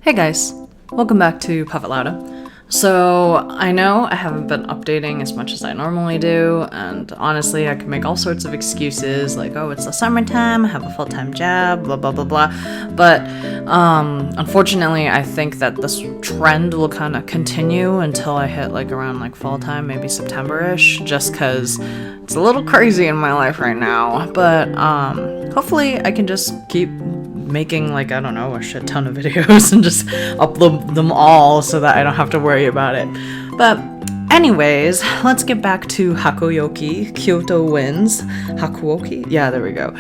Hey guys, welcome back to Puppet Lauda. So, I know I haven't been updating as much as I normally do, and honestly, I could make all sorts of excuses, like, oh, it's the summertime, I have a full-time job, blah blah blah blah, but, unfortunately, I think that this trend will kind of continue until I hit, like, around, like, fall time, maybe September-ish, just because it's a little crazy in my life right now, but, hopefully I can just keep making, like, I don't know, a shit ton of videos and just upload them all so that I don't have to worry about it. But anyways, let's get back to Hakuoki. Kyoto wins. Hakuoki? Yeah, there we go.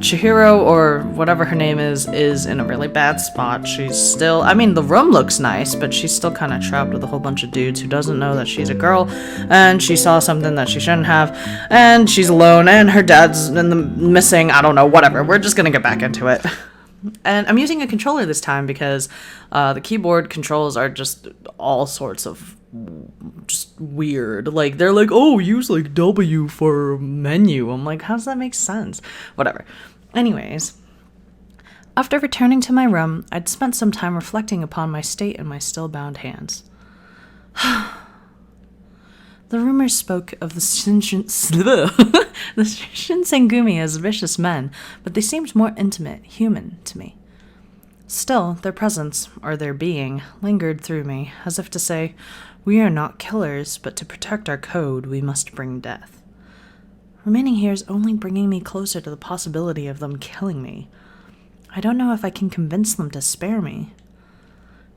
Chihiro, or whatever her name is in a really bad spot. She's still, I mean, the room looks nice, but she's still kind of trapped with a whole bunch of dudes who doesn't know that she's a girl, and she saw something that she shouldn't have, and she's alone, and her dad's missing, I don't know, whatever. We're just gonna get back into it. And I'm using a controller this time because the keyboard controls are just all sorts of just weird. Like, they're like, oh, use like W for menu. I'm like, how does that make sense? Whatever. Anyways, after returning to my room, I'd spent some time reflecting upon my state and my still bound hands. The rumors spoke of the Shinsengumi as vicious men, but they seemed more intimate, human to me. Still, their presence, or their being, lingered through me, as if to say, we are not killers, but to protect our code, we must bring death. Remaining here is only bringing me closer to the possibility of them killing me. I don't know if I can convince them to spare me.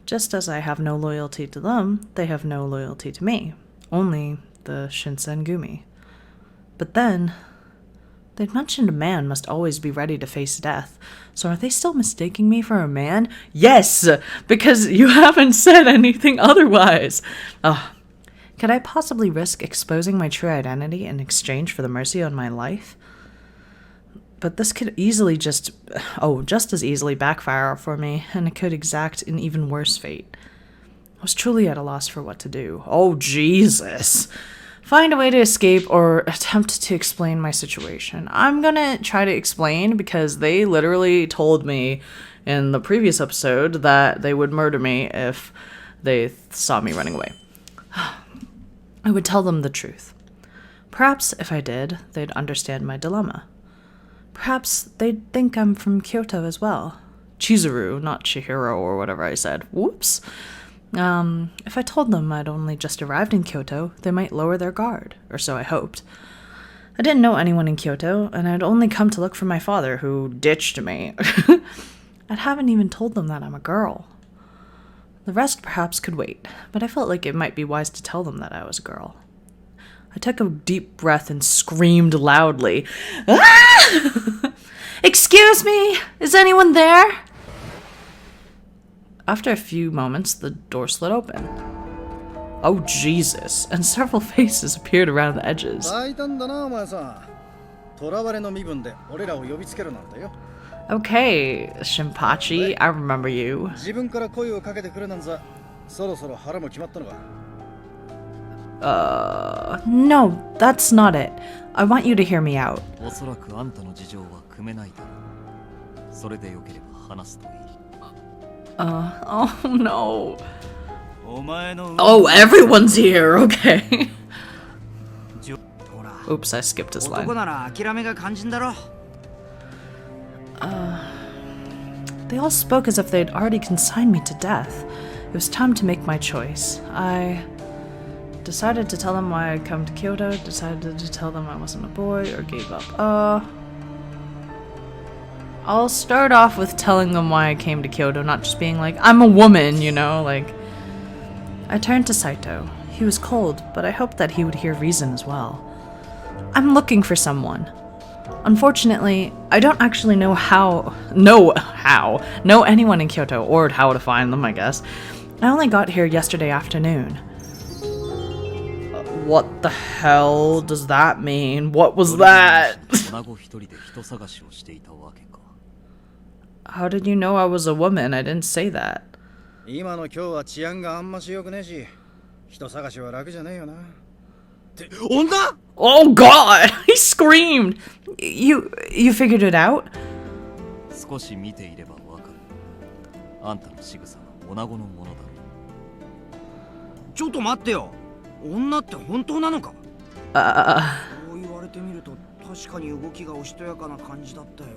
Just as I have no loyalty to them, they have no loyalty to me. Only the Shinsengumi. But then, they'd mentioned a man must always be ready to face death. So are they still mistaking me for a man? Yes! Because you haven't said anything otherwise! Could I possibly risk exposing my true identity in exchange for the mercy on my life? But this could easily just as easily backfire for me, and it could exact an even worse fate. I was truly at a loss for what to do. Oh, Jesus. Find a way to escape or attempt to explain my situation. I'm gonna try to explain because they literally told me in the previous episode that they would murder me if they saw me running away. I would tell them the truth. Perhaps if I did, they'd understand my dilemma. Perhaps they'd think I'm from Kyoto as well. Chizuru, not Chihiro or whatever I said. Whoops. If I told them I'd only just arrived in Kyoto, they might lower their guard, or so I hoped. I didn't know anyone in Kyoto, and I'd only come to look for my father, who ditched me. I haven't even told them that I'm a girl. The rest perhaps could wait, but I felt like it might be wise to tell them that I was a girl. I took a deep breath and screamed loudly. Ah! Excuse me! Is anyone there? After a few moments, the door slid open. Oh, Jesus, and several faces appeared around the edges. Okay, Shinpachi, I remember you. No, that's not it. I want you to hear me out. Oh no. Oh, everyone's here, okay. Oops, I skipped his line. They all spoke as if they'd already consigned me to death. It was time to make my choice. I decided to tell them why I'd come to Kyoto, decided to tell them I wasn't a boy, or gave up. I'll start off with telling them why I came to Kyoto, not just being like, I'm a woman, you know, like. I turned to Saito. He was cold, but I hoped that he would hear reason as well. I'm looking for someone. Unfortunately, I don't actually know anyone in Kyoto, or how to find them, I guess. I only got here yesterday afternoon. What the hell does that mean? What was that? How did you know I was a woman? I didn't say that. Oh God! He screamed! You figured it out? あんたの仕草は女子のものだろう。ちょっと待ってよ。女って本当なのか？そう言われてみると確かに動きがおしとやかな感じだったよな。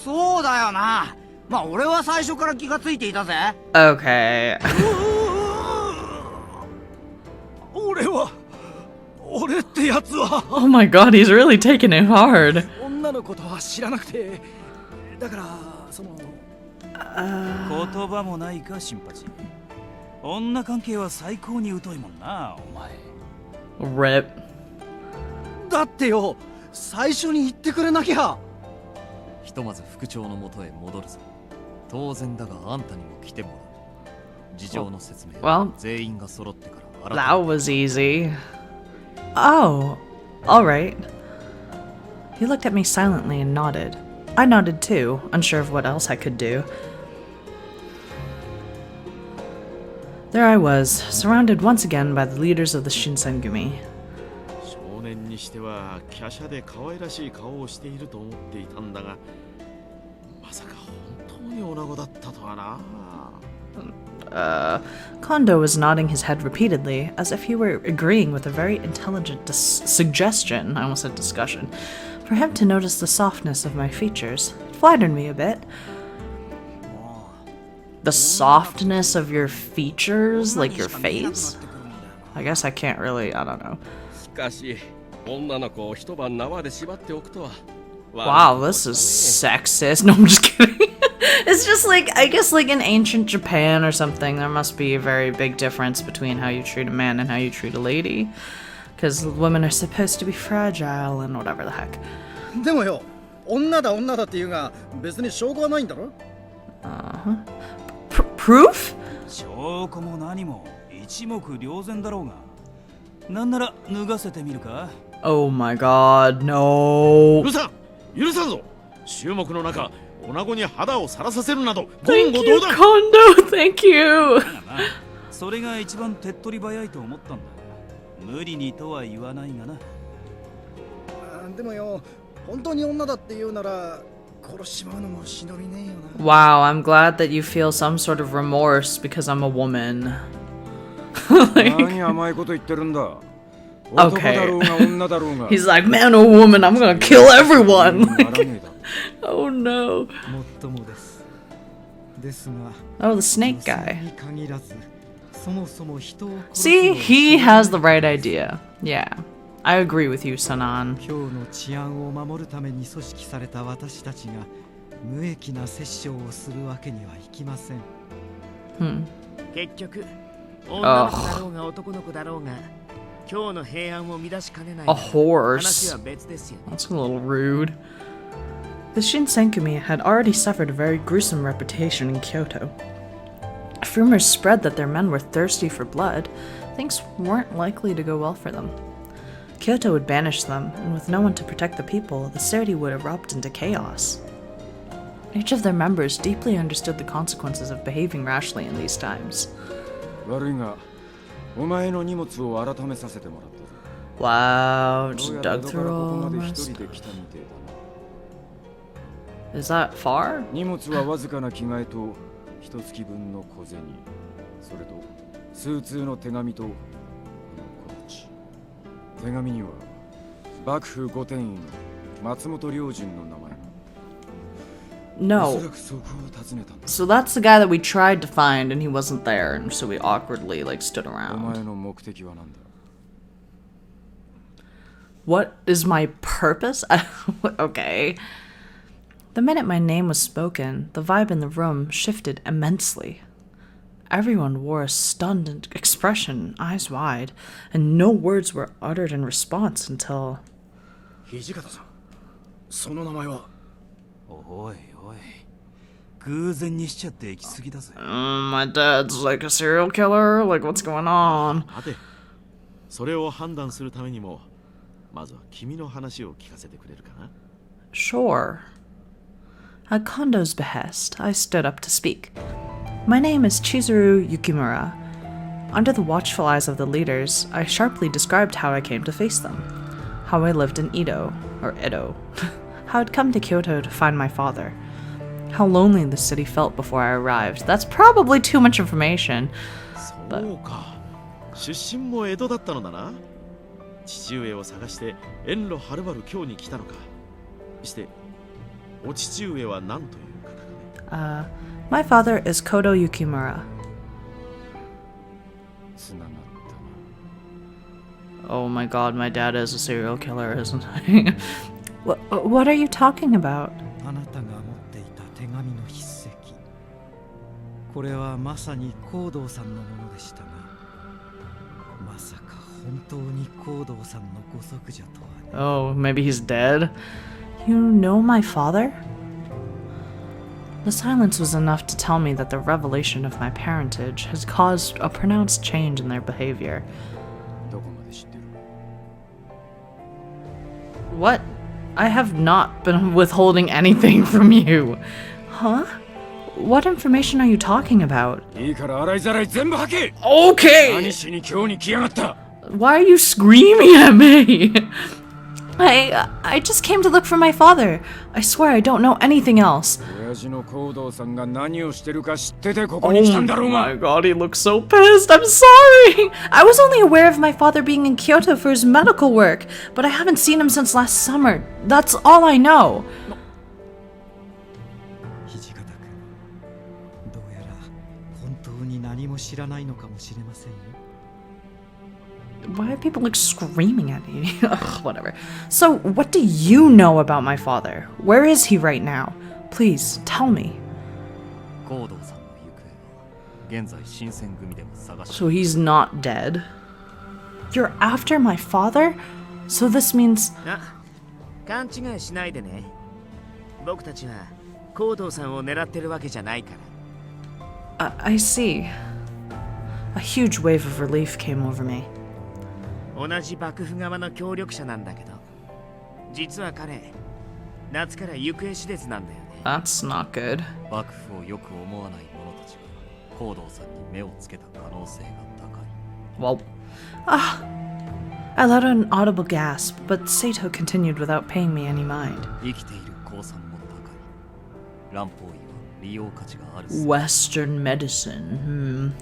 そうだよな。まあ俺は最初から気がついていたぜ。Okay. 俺ってやつは。Oh my god, he's really taking it hard. 女のことは知らなくて、だからその。言葉もないか新八。女関係は最高に疎いもんなお前。Rip. だってよ、最初に言ってくれなきゃ。ひとまず副長の元へ戻るぞ。当然だがあんたにも来てもらう。事情の説明は全員が揃ってから。That was easy. Oh, alright. He looked at me silently and nodded. I nodded too, unsure of what else I could do. There I was, surrounded once again by the leaders of the Shinsengumi. 少年にしては華奢で可愛らしい顔をしていると思っていたんだが、まさか本当に女子だったとはな。Kondo was nodding his head repeatedly, as if he were agreeing with a very intelligent suggestion, I almost said discussion, for him to notice the softness of my features. It flattered me a bit. The softness of your features? Like your face? I guess I can't really, I don't know. Wow, this is sexist. No, I'm just kidding. It's just like, I guess like in ancient Japan or something, there must be a very big difference between how you treat a man and how you treat a lady. Because women are supposed to be fragile and whatever the heck. でもよ、女だって言うが、別に証拠はないんだろ？ Proof? 証拠も何も一目瞭然だろうが。なんなら脱がせてみるか？ Oh my god, no. 許さんぞ。衆目の中、女子に肌をさらさせるなど言 Thank 語 you, 道断。 Kondo, thank you. それが一番手っ取り早いと思ったんだ。無理にとは言わないがな。でもよ、本当に女だって言うなら殺しまうのも忍びねえよな。 Wow, I'm glad that you feel some sort of remorse because I'm a woman. 何甘いこと言ってるんだ。 Okay. He's like, man or woman, I'm gonna kill everyone. Oh no. Oh, the snake guy. See, he has the right idea. Yeah, I agree with you, Sanan. A horse. That's a little rude. The Shinsenkumi had already suffered a very gruesome reputation in Kyoto. If rumors spread that their men were thirsty for blood, things weren't likely to go well for them. Kyoto would banish them, and with no one to protect the people, the city would erupt into chaos. Each of their members deeply understood the consequences of behaving rashly in these times. Wow, just dug through all my stuff. Is that far? 荷物はわずかな着替えと一月分の小銭、それと数通の手紙とこの小鉢。手紙には幕府御殿医の松本良順の名前が。 No. So that's the guy that we tried to find and he wasn't there, and so we awkwardly like stood around. What is my purpose? Okay. The minute my name was spoken, the vibe in the room shifted immensely. Everyone wore a stunned expression, eyes wide, and no words were uttered in response until... Hijikata-san, その名前は? おいおい、偶然にしちゃって行き過ぎだぜ。My dad's like a serial killer? Like, what's going on? 待て。それを判断するためにも、まずは君の話を聞かせてくれるかな? Sure. At Kondo's behest, I stood up to speak. My name is Chizuru Yukimura. Under the watchful eyes of the leaders, I sharply described how I came to face them. How I lived in Edo, how I'd come to Kyoto to find my father. how lonely the city felt before I arrived. That's probably too much information. そうか。出身も江戸だったのだな。父上を探して遠路はるばる京に来たのか。して、お父上は何という方かね。My father is Kodo Yukimura. つながったな。 Oh my god, my dad is a serial killer, isn't he? What are you talking about? あなたが持っていた手紙の筆跡。これはまさに光道さんのものでしたが、まさか本当に光道さんのご息女とはね。Oh, maybe he's dead? You know my father? The silence was enough to tell me that the revelation of my parentage has caused a pronounced change in their behavior. どこまで知ってる？ What? I have not been withholding anything from you. Huh? What information are you talking about? いいから洗いざらい全部吐け！ Okay! 何しに今日に来やがった！ Why are you screaming at me? I just came to look for my father. I swear I don't know anything else. 親父の光道さんが何をしてるか知っててここに来たんだろう Oh が。 my god, he looks so pissed. I'm sorry. I was only aware of my father being in Kyoto for his medical work, but I haven't seen him since last summer. That's all I know. 土方君、どうやら本当に何も知らないのかもしれませんよ。 Why are people like screaming at me? Ugh, whatever. So, what do you know about my father? Where is he right now? Please, tell me. 高堂さんの行方は現在新選組でも探して So he's not dead? You're after my father? So this means... 勘違いしないでね。僕たちは高堂さんを狙ってるわけじゃないから。I see. A huge wave of relief came over me. 同じ幕府側の協力者なんだけど、実は彼、夏から行方知れずなんだよね。That's not good. 幕府をよく思わない者たちが高堂さんに目をつけた可能性が高い。 Well... I let out an audible gasp, but Sato continued without paying me any mind. 生きている降参も高い。乱方医は利用価値がある。 Western medicine.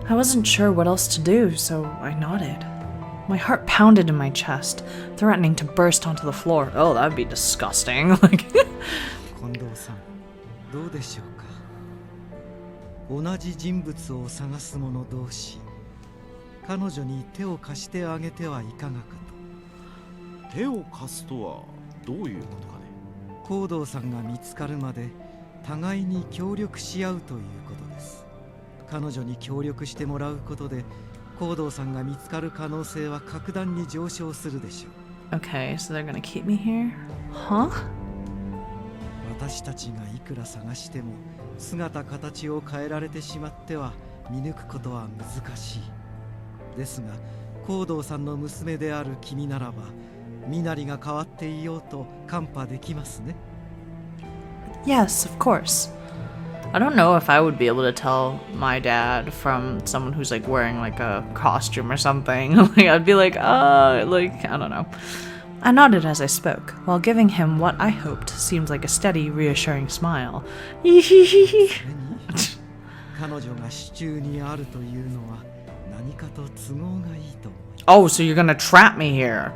I wasn't sure what else to do, so I nodded. My heart pounded in my chest, threatening to burst onto the floor. Oh, that would be disgusting. Like, 近藤さん、どうでしょうか。同じ人物を探す者同士、彼女に手を貸してあげてはいかがかと。手を貸すとはどういうことかね。光道さんが見つかるまで互いに協力し合うということです。彼女に協力してもらうことで光道さんが見つかる可能性は格段に上昇するでしょう。 okay, so they're gonna keep me here? Huh? 私たちがいくら探しても姿形を変えられてしまっては見抜くことは難しい。ですが光道さんの娘である君ならば身なりが変わっていようとカンパできますね。 Yes, of course. I don't know if I would be able to tell my dad from someone who's like wearing like a costume or something. Like I'd be like, I don't know. I nodded as I spoke, while giving him what I hoped seemed like a steady, reassuring smile. それに彼女が手中にあるというのは何かと都合がいいと思い。 Oh, so you're gonna trap me here?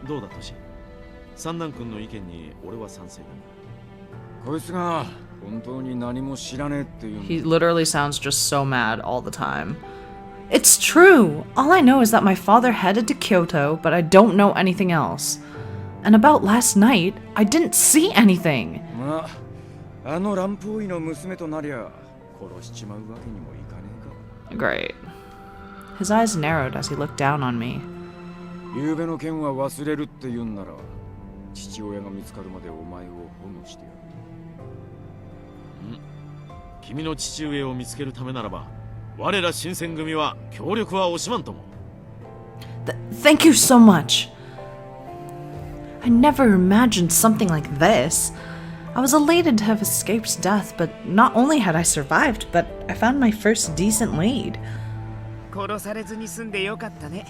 どうだトシ。三男君の意見に俺は賛成だ。こいつが本当に何も知らねえっていうの。 He literally sounds just so mad all the time. It's true! All I know is that my father headed to Kyoto, but I don't know anything else. And about last night, I didn't see anything. まあ、あの乱暴医の娘となりゃ殺しちまうわけにもいかねえか。 Great. His eyes narrowed as he looked down on me. 昨べの件は忘れるって言うんなら、父親が見つかるまでお前を保護してやる。君の父上を見つけるためならば、我ら新選組は協力は惜しまんとも。Thank you so much. I never imagined something like this. I was elated to have escaped death, but not only had I survived, but I found my first decent lead. 殺されずに済んでよかったね。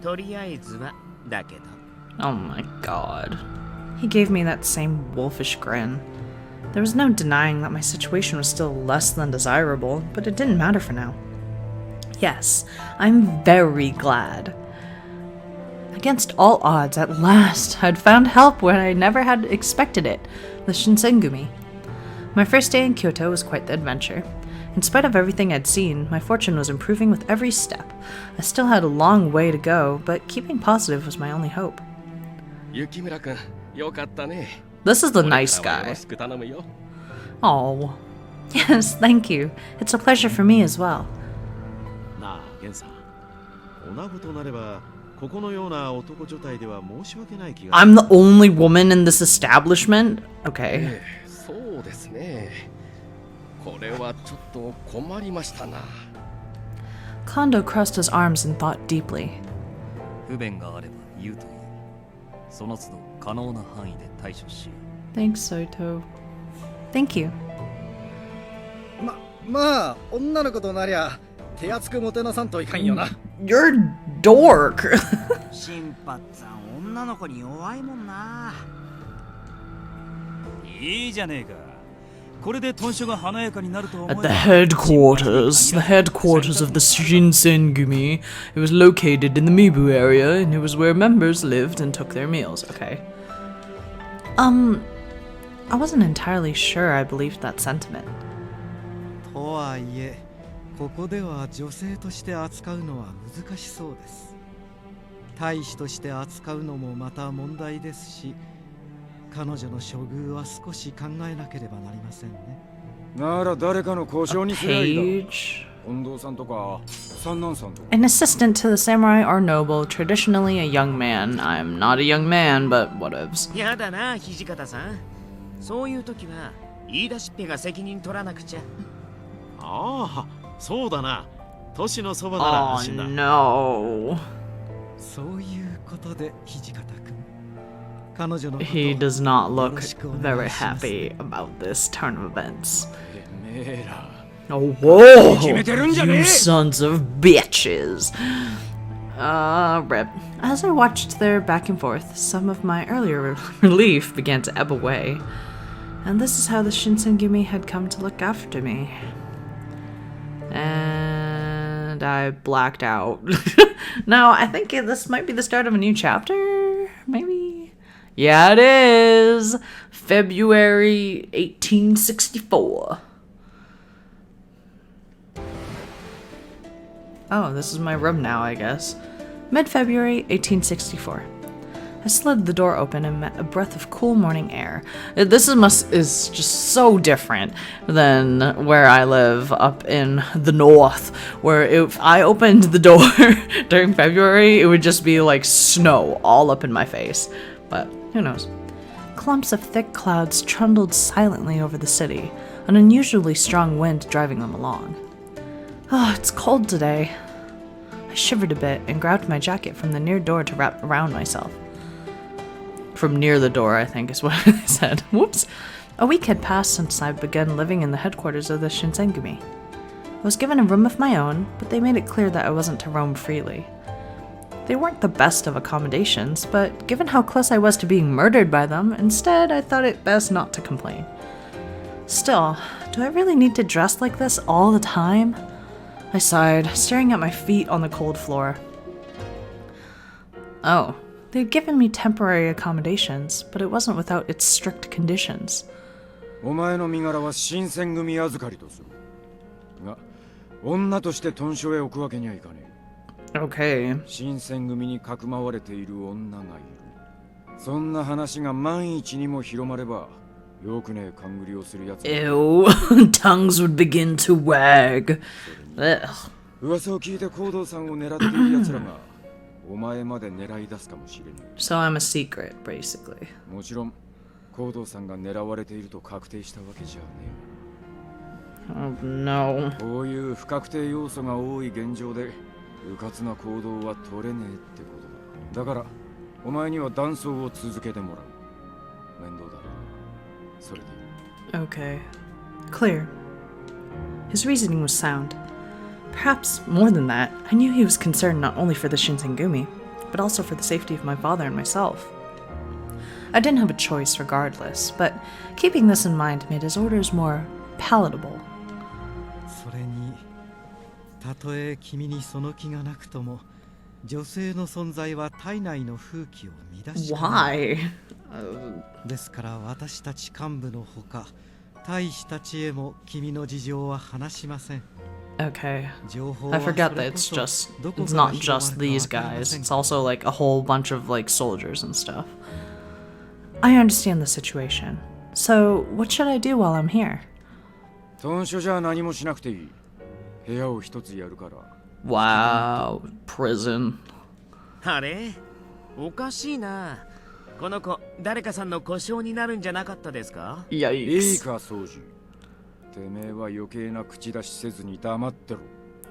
とりあえずはだけど。Oh my god. He gave me that same wolfish grin. There was no denying that my situation was still less than desirable, but it didn't matter for now. Yes, I'm very glad. Against all odds, at last, I'd found help where I never had expected it, the Shinsengumi. My first day in Kyoto was quite the adventure. In spite of everything I'd seen, my fortune was improving with every step. I still had a long way to go, but keeping positive was my only hope. This is the nice guy. Oh, yes, thank you. It's a pleasure for me as well. I'm the only woman in this establishment? Okay. Kondo crossed his arms and thought deeply. Thanks, Soto. Thank you. まあ、女の子となりゃ手厚くもてなさんといかんよな。You're a dork. 新発さん、女の子に弱いもんな。いいじゃねえか。これで豚書が華やかになると思えば。 At the headquarters of the Shinsengumi. It was located in the Mibu area, and it was where members lived and took their meals. Okay. I wasn't entirely sure I believed that sentiment. とはいえ、ここでは女性として扱うのは難しそうです。大使として扱うのもまた問題ですし、彼女の処遇は少し考えなければなりませんね。なら誰かの交渉にすりゃいいだ。 An assistant to the samurai or noble, traditionally a young man. I'm not a young man, but whatevs. やだな、土方さん。そういう時は言い出しっぺが責任取らなくちゃ。ああ、そうだな。都市のそばなら安心だ。Oh no. そういうことで土方君。彼女のことを He does not look よろしくお願 very いします。 happy about this turn of events. てめえら。 Oh, whoa! 決めてるんじゃねえ。 You sons of bitches! Rip. As I watched their back and forth, some of my earlier relief began to ebb away. And this is how the Shinsengumi had come to look after me. And I blacked out. Now, I think this might be the start of a new chapter? Maybe? Yeah, it is! February 1864. Oh, this is my room now, I guess. Mid-February 1864. I slid the door open and met a breath of cool morning air. This is just so different than where I live up in the north, where if I opened the door during February, it would just be like snow all up in my face. But who knows? Clumps of thick clouds trundled silently over the city, an unusually strong wind driving them along. Oh, it's cold today. I shivered a bit and grabbed my jacket from the near door to wrap around myself. From near the door, I think is what I said. Whoops. A week had passed since I began living in the headquarters of the Shinsengumi. I was given a room of my own, but they made it clear that I wasn't to roam freely. They weren't the best of accommodations, but given how close I was to being murdered by them, instead I thought it best not to complain. Still, do I really need to dress like this all the time? I sighed, staring at my feet on the cold floor. Oh, they'd given me temporary accommodations, but it wasn't without its strict conditions. お前の身柄は新選組預かりとする。が、女として豚書へ置くわけにはいかねえ。 Okay. 新選組にかくまわれている女がいる。そんな話が万一にも広まれば、よくねえ勘繰りをするやつ。Ew, tongues would begin to wag. Ugh. 噂を聞いて行動さんを狙っている奴らがお前まで狙い出すかもしれない。 So I'm a secret, basically. もちろん行動さんが狙われていると確定したわけじゃね Oh no. え。こういう不確定要素が多い現状で迂闊な行動は取れねえってことだ。だからお前には断層を続けてもらう。面倒だ。それでいい。 Okay. Clear. His reasoning was sound. Perhaps more than that, I knew he was concerned not only for the Shinsengumi. but also for the safety of my father and myself. I didn't have a choice regardless, but keeping this in mind made his orders more palatable. それにたとえ君にその気がなくとも女性の存在は体内の風紀を乱し Why? ですから私たち幹部のほか大使たちへも君の事情は話しません Okay. I forget that it's not just these guys. It's also like a whole bunch of like soldiers and stuff. I understand the situation. So, what should I do while I'm here? 豚書じゃ何もしなくていい。部屋を一つやるから。Wow, prison. あれ？おかしいな。この子、誰かさんの故障になるんじゃなかったですか？ Yikes. いいか、掃除。てめえは余計な口出しせずに黙ってろ。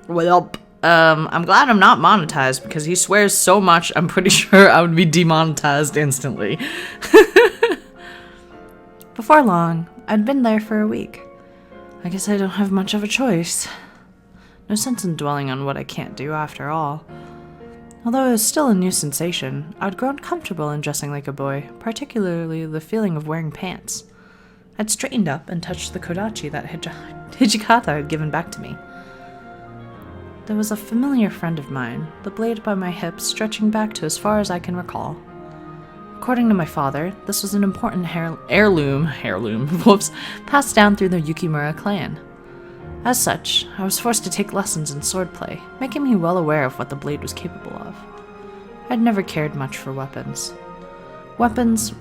Well, I'm glad I'm not monetized because he swears so much, I'm pretty sure I would be demonetized instantly. Before long, I'd been there for a week. I guess I don't have much of a choice. No sense in dwelling on what I can't do after all. Although it was still a new sensation, I'd grown comfortable in dressing like a boy, particularly the feeling of wearing pants. I'd straightened up and touched the kodachi that Hijikata had given back to me. There was a familiar friend of mine, the blade by my hip stretching back to as far as I can recall. According to my father, this was an important heirloom, whoops, passed down through the Yukimura clan. As such, I was forced to take lessons in swordplay, making me well aware of what the blade was capable of. I'd never cared much for weapons. Weapons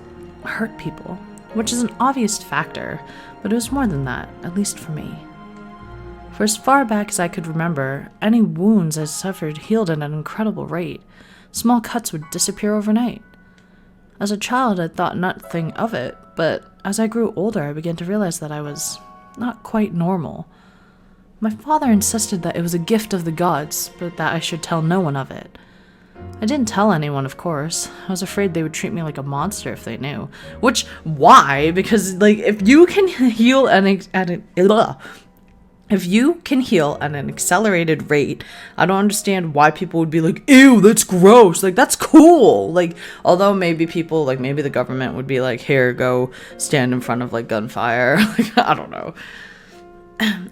hurt people, which is an obvious factor, but it was more than that, at least for me. For as far back as I could remember, any wounds I suffered healed at an incredible rate. Small cuts would disappear overnight. As a child, I thought nothing of it, but as I grew older, I began to realize that I was not quite normal. My father insisted that it was a gift of the gods, but that I should tell no one of it. I didn't tell anyone, of course. I was afraid they would treat me like a monster if they knew. Which, why? Because, like, if you can heal at an accelerated rate, I don't understand why people would be like, ew, that's gross. Like, that's cool. Like, although maybe people, like, maybe the government would be like, here, go stand in front of, like, gunfire. Like, I don't know.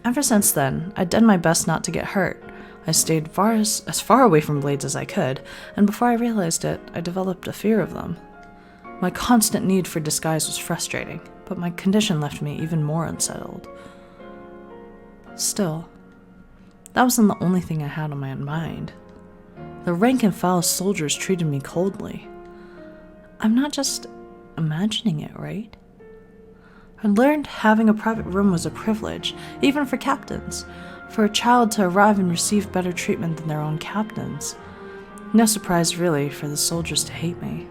Ever since then, I'd done my best not to get hurt. I stayed as far away from blades as I could, and before I realized it, I developed a fear of them. My constant need for disguise was frustrating, but my condition left me even more unsettled. Still, that wasn't the only thing I had on my mind. The rank-and-file soldiers treated me coldly. I'm not just imagining it, right? I learned having a private room was a privilege, even for captains. For a child to arrive and receive better treatment than their own captains. No surprise, really, for the soldiers to hate me.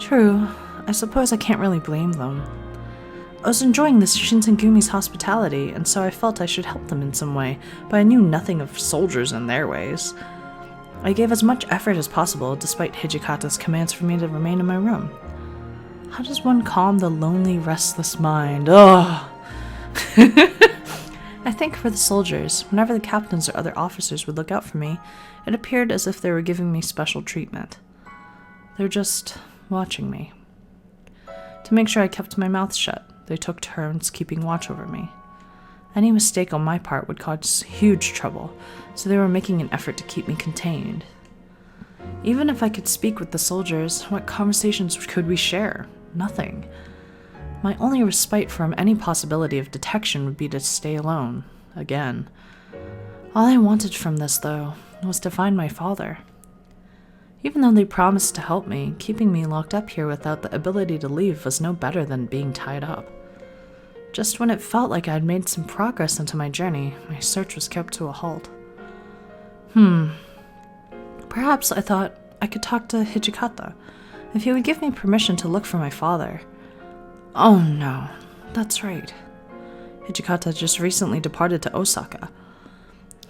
True, I suppose I can't really blame them. I was enjoying the Shinsengumi's hospitality, and so I felt I should help them in some way, but I knew nothing of soldiers and their ways. I gave as much effort as possible, despite Hijikata's commands for me to remain in my room. How does one calm the lonely, restless mind? Ugh! I think for the soldiers, whenever the captains or other officers would look out for me, it appeared as if they were giving me special treatment. They're just watching me. To make sure I kept my mouth shut, they took turns keeping watch over me. Any mistake on my part would cause huge trouble, so they were making an effort to keep me contained. Even if I could speak with the soldiers, what conversations could we share? Nothing. My only respite from any possibility of detection would be to stay alone, again. All I wanted from this, though, was to find my father. Even though they promised to help me, keeping me locked up here without the ability to leave was no better than being tied up. Just when it felt like I had made some progress into my journey, my search was kept to a halt. Perhaps I thought I could talk to Hijikata, if he would give me permission to look for my father. Oh no, that's right. Hijikata just recently departed to Osaka.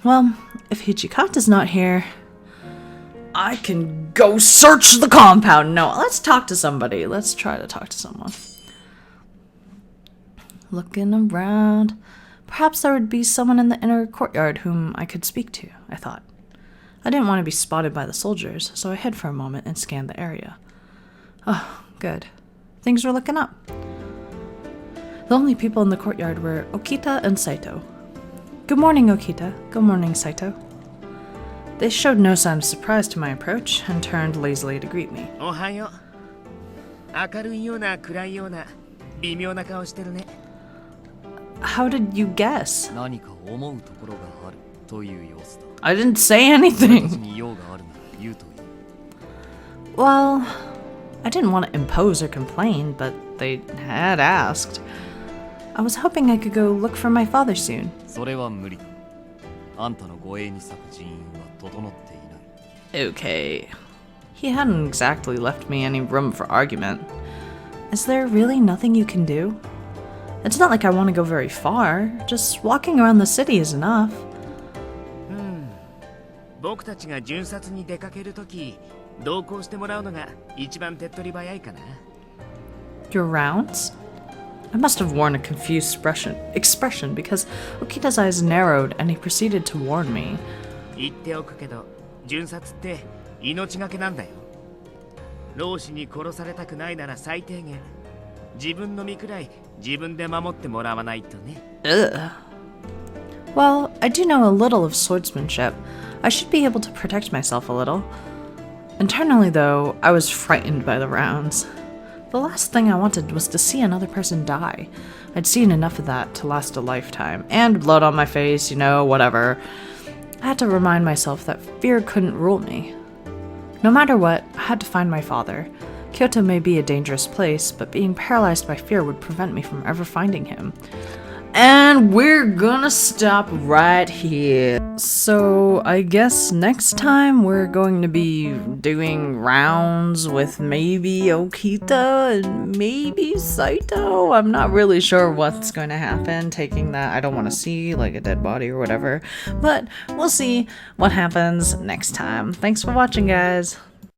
Well, if Hijikata's not here, I can go search the compound. No, let's talk to somebody. Let's try to talk to someone. Looking around. Perhaps there would be someone in the inner courtyard whom I could speak to, I thought. I didn't want to be spotted by the soldiers, so I hid for a moment and scanned the area. Oh, good. Things were looking up. The only people in the courtyard were Okita and Saito. Good morning, Okita. Good morning, Saito. They showed no sign of surprise to my approach and turned lazily to greet me. Ohayo. 明るいような暗いような微妙な顔してるね。 How did you guess? 何か思うところがあるという様子だ。 I didn't say anything. に用があるなら言うといい。 Well, I didn't want to impose or complain, but they had asked. I was hoping I could go look for my father soon. それは無理だ。あんたの護衛に咲く人員は整っていない。 Okay. He hadn't exactly left me any room for argument. Is there really nothing you can do? It's not like I want to go very far. Just walking around the city is enough. 僕たちが巡察に出かけるとき、同行してもらうのが一番手っ取り早いかな。 Your rounds? I must have worn a confused expression because Okita's eyes narrowed and he proceeded to warn me. 言っておくけど、巡察って命がけなんだよ。老子に殺されたくないなら最低限、自分の身くらい自分で守ってもらわないとね。Ugh. Well, I do know a little of swordsmanship. I should be able to protect myself a little. Internally, though, I was frightened by the rounds. The last thing I wanted was to see another person die. I'd seen enough of that to last a lifetime. And blood on my face, you know, whatever. I had to remind myself that fear couldn't rule me. No matter what, I had to find my father. Kyoto may be a dangerous place, but being paralyzed by fear would prevent me from ever finding him. And we're gonna stop right here. So I guess next time we're going to be doing rounds with maybe Okita and maybe Saito. I'm not really sure what's going to happen, taking that I don't want to see, like a dead body or whatever. But we'll see what happens next time. Thanks for watching, guys.